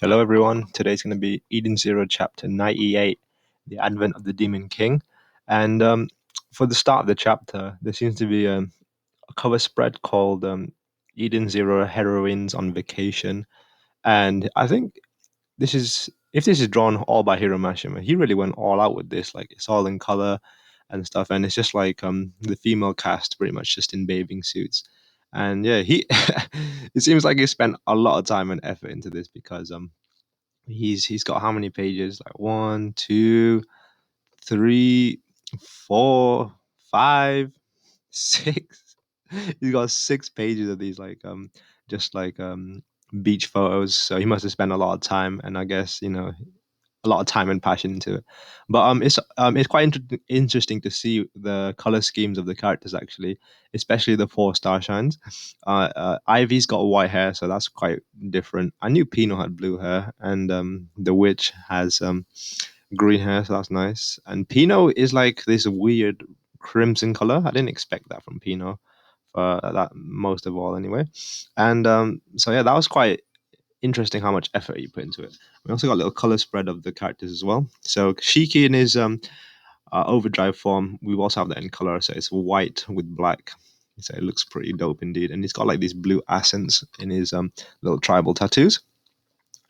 Hello, everyone. Today's going to be Eden Zero, Chapter 98, The Advent of the Demon King. And for the start of the chapter, there seems to be a cover spread called Eden Zero Heroines on Vacation. And I think if this is drawn all by Hiro Mashima, he really went all out with this. Like, it's all in color and stuff. And it's just like the female cast pretty much just in bathing suits. And yeah, it seems like he spent a lot of time and effort into this because he's got how many pages? Like one, two, three, four, five, six. He's got 6 pages of these just like beach photos. So he must have spent a lot of time, and I guess a lot of time and passion into it. But it's quite interesting to see the color schemes of the characters actually, especially the four starshines. Ivy's got white hair, so that's quite different. I knew Pino had blue hair, and the witch has green hair, so that's nice. And Pino is like this weird crimson color. I didn't expect that from Pino. For that most of all, anyway, and so yeah, that was quite interesting how much effort he put into it. We also got a little color spread of the characters as well. So Shiki in his overdrive form, we also have that in color. So it's white with black. So it looks pretty dope indeed. And he's got like these blue accents in his little tribal tattoos.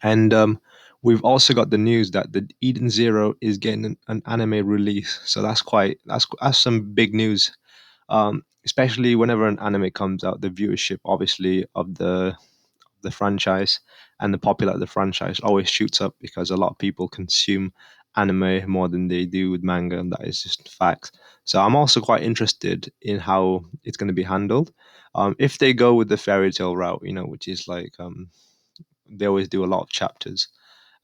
And we've also got the news that the Eden Zero is getting an anime release. So that's some big news. Especially whenever an anime comes out, the viewership obviously of the franchise and the popular of the franchise always shoots up because a lot of people consume anime more than they do with manga, and that is just fact. So I'm also quite interested in how it's going to be handled. If they go with the fairy tale route, which is like they always do a lot of chapters,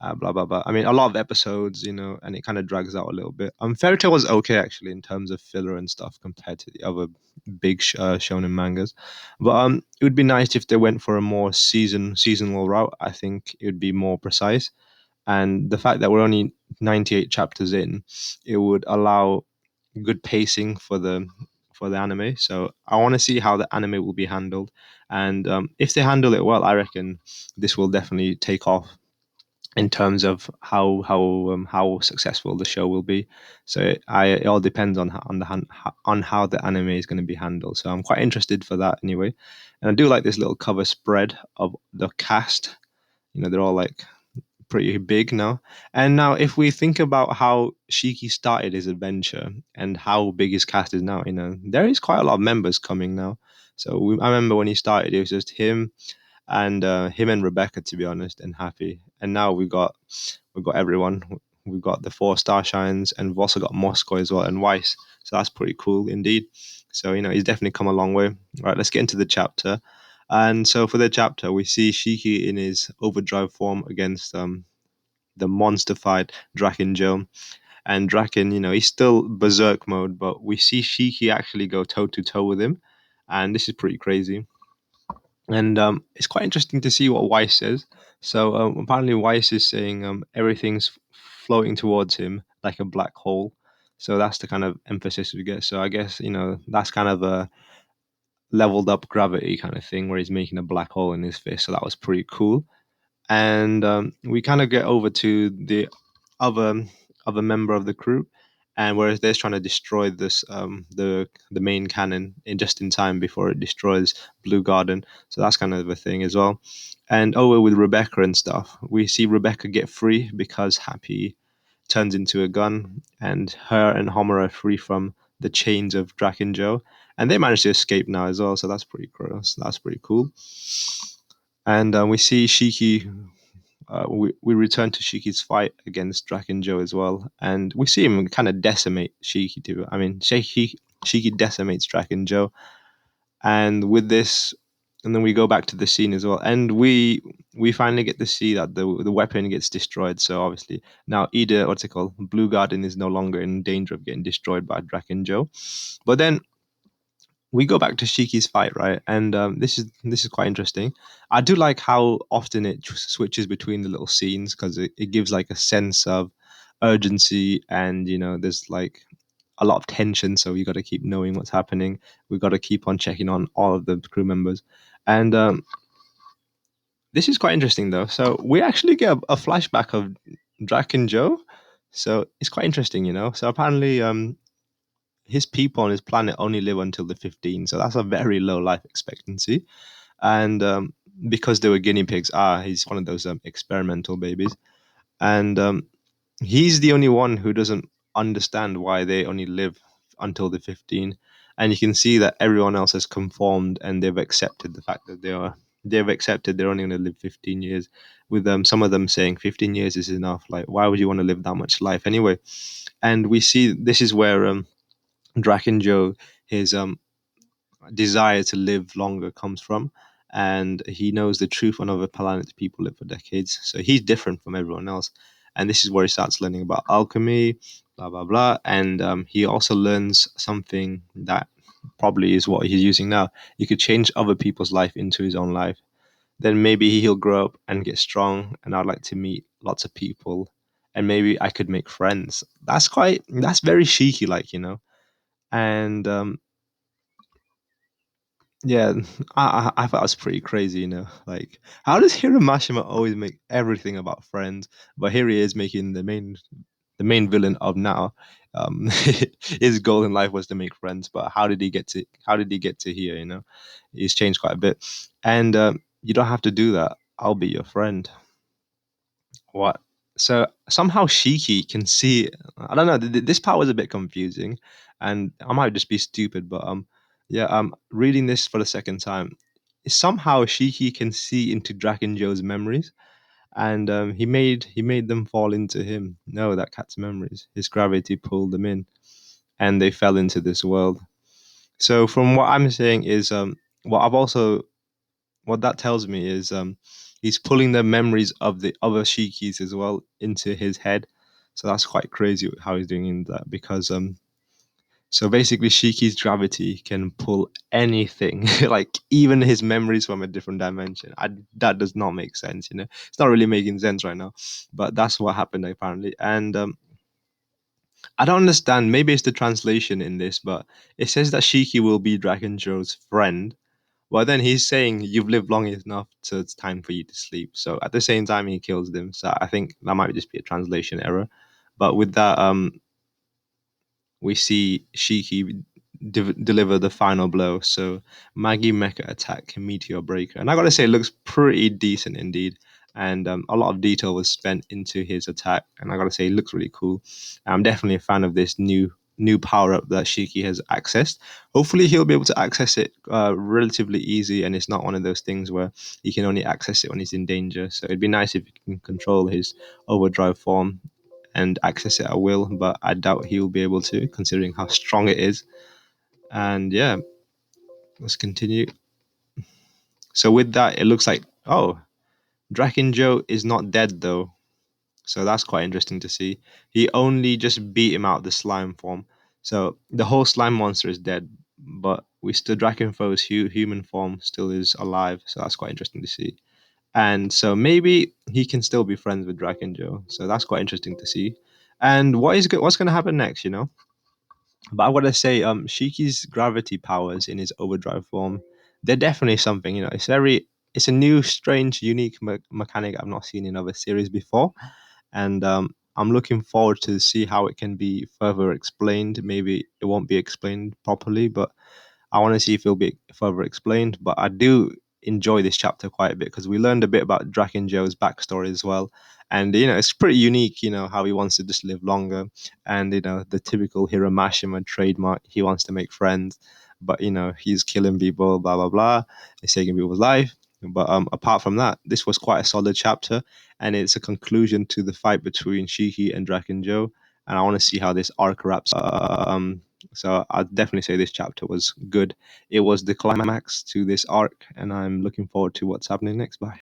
blah blah blah. I mean, a lot of episodes, and it kind of drags out a little bit. Fairy Tail was okay actually in terms of filler and stuff compared to the other big shonen mangas, but it would be nice if they went for a more seasonal route. I think it would be more precise, and the fact that we're only 98 chapters in, it would allow good pacing for the anime. So I want to see how the anime will be handled, and if they handle it well, I reckon this will definitely take off in terms of how successful the show will be. So it all depends on how the anime is going to be handled. So I'm quite interested for that anyway, and I do like this little cover spread of the cast. They're all like pretty big now. And now, if we think about how Shiki started his adventure and how big his cast is now, there is quite a lot of members coming now. So I remember when he started, it was just him and Rebecca, to be honest, and Happy. And now we've got everyone. We've got the four Starshines, and we've also got Moscow as well, and Weiss. So that's pretty cool indeed. So he's definitely come a long way. All right, let's get into the chapter. And so for the chapter, we see Shiki in his overdrive form against the monster fight Draken Joe. And Draken, he's still berserk mode, but we see Shiki actually go toe to toe with him, and this is pretty crazy. And it's quite interesting to see what Weiss says. So apparently, Weiss is saying everything's floating towards him like a black hole. So that's the kind of emphasis we get. So I guess that's kind of a leveled up gravity kind of thing where he's making a black hole in his fist. So that was pretty cool. And we kind of get over to the other other member of the crew, and whereas they're trying to destroy this the main cannon in just in time before it destroys Blue Garden. So that's kind of a thing as well. And over with Rebecca and stuff, we see Rebecca get free because Happy turns into a gun, and her and Homer are free from the chains of Draken Joe, and they manage to escape now as well. So that's pretty gross. That's pretty cool. And we see Shiki. We return to Shiki's fight against Draken Joe as well, and we see him kind of decimate Shiki too. I mean, Shiki decimates Draken Joe, and with this, and then we go back to the scene as well, and we finally get to see that the weapon gets destroyed. So obviously now Ida, what's it called, Blue Garden is no longer in danger of getting destroyed by Draken Joe. But then we go back to Shiki's fight, right? And this is quite interesting. I do like how often it switches between the little scenes because it gives like a sense of urgency, and there's like a lot of tension. So you got to keep knowing what's happening. We got to keep on checking on all of the crew members, and This is quite interesting though. So we actually get a flashback of Drac and Joe. So it's quite interesting, you know. So apparently, his people on his planet only live until the 15. So that's a very low life expectancy. And because they were guinea pigs, he's one of those experimental babies. And he's the only one who doesn't understand why they only live until the 15. And you can see that everyone else has conformed and they've accepted the fact that they've accepted they're only going to live 15 years, with some of them saying 15 years is enough. Like, why would you want to live that much life anyway? And we see this is where Draken Joe, his desire to live longer comes from. And he knows the truth on other planets people live for decades. So he's different from everyone else. And this is where he starts learning about alchemy, blah, blah, blah. And he also learns something that probably is what he's using now. He could change other people's life into his own life. Then maybe he'll grow up and get strong. And I'd like to meet lots of people. And maybe I could make friends. That's very cheeky, like, you know. And yeah, I thought it was pretty crazy, you know. Like, how does Hiramashima always make everything about friends, but here he is making the main villain of now. Um, his goal in life was to make friends, but how did he get to here? You know, he's changed quite a bit, and you don't have to do that. I'll be your friend. What? So somehow Shiki can see. I don't know. This part was a bit confusing, and I might just be stupid, but yeah. Reading this for the second time, somehow Shiki can see into Draken Joe's memories, and he made them fall into him. No, that cat's memories. His gravity pulled them in, and they fell into this world. So from what I'm saying is, what I've also what that tells me is he's pulling the memories of the other Shikis as well into his head. So that's quite crazy how he's doing that, because so basically Shiki's gravity can pull anything, like even his memories from a different dimension. That does not make sense, you know. It's not really making sense right now, but that's what happened apparently. And I don't understand. Maybe it's the translation in this, but it says that Shiki will be Dragon Joe's friend, well, then he's saying you've lived long enough, so it's time for you to sleep. So at the same time, he kills them. So I think that might just be a translation error. But with that, we see Shiki deliver the final blow. So Maggie Mecha attack Meteor Breaker, and I gotta say, it looks pretty decent indeed. And a lot of detail was spent into his attack, and I gotta say, it looks really cool. I'm definitely a fan of this new power up that Shiki has accessed. Hopefully, he'll be able to access it relatively easy, and it's not one of those things where he can only access it when he's in danger. So it'd be nice if he can control his overdrive form and access it at will, but I doubt he will be able to, considering how strong it is. And yeah, let's continue. So with that, it looks like, oh, Draken Joe is not dead though. So that's quite interesting to see. He only just beat him out the slime form. So the whole slime monster is dead, but we still Drakenfo's human form still is alive. So that's quite interesting to see. And so maybe he can still be friends with Draken Joe. So that's quite interesting to see. And what's going to happen next? You know, but I want to say, Shiki's gravity powers in his overdrive form, they're definitely something. You know, it's a new, strange, unique mechanic I've not seen in other series before, and I'm looking forward to see how it can be further explained. Maybe it won't be explained properly, but I want to see if it'll be further explained. But I do enjoy this chapter quite a bit because we learned a bit about Draken Joe's backstory as well. And you know, it's pretty unique, you know, how he wants to just live longer. And you know, the typical Hiramashima trademark, he wants to make friends, but you know, he's killing people, blah blah blah. He's taking people's life. But apart from that, this was quite a solid chapter, and it's a conclusion to the fight between Shiki and Draken Joe. And I want to see how this arc wraps up. So I'd definitely say this chapter was good. It was the climax to this arc, and I'm looking forward to what's happening next. Bye.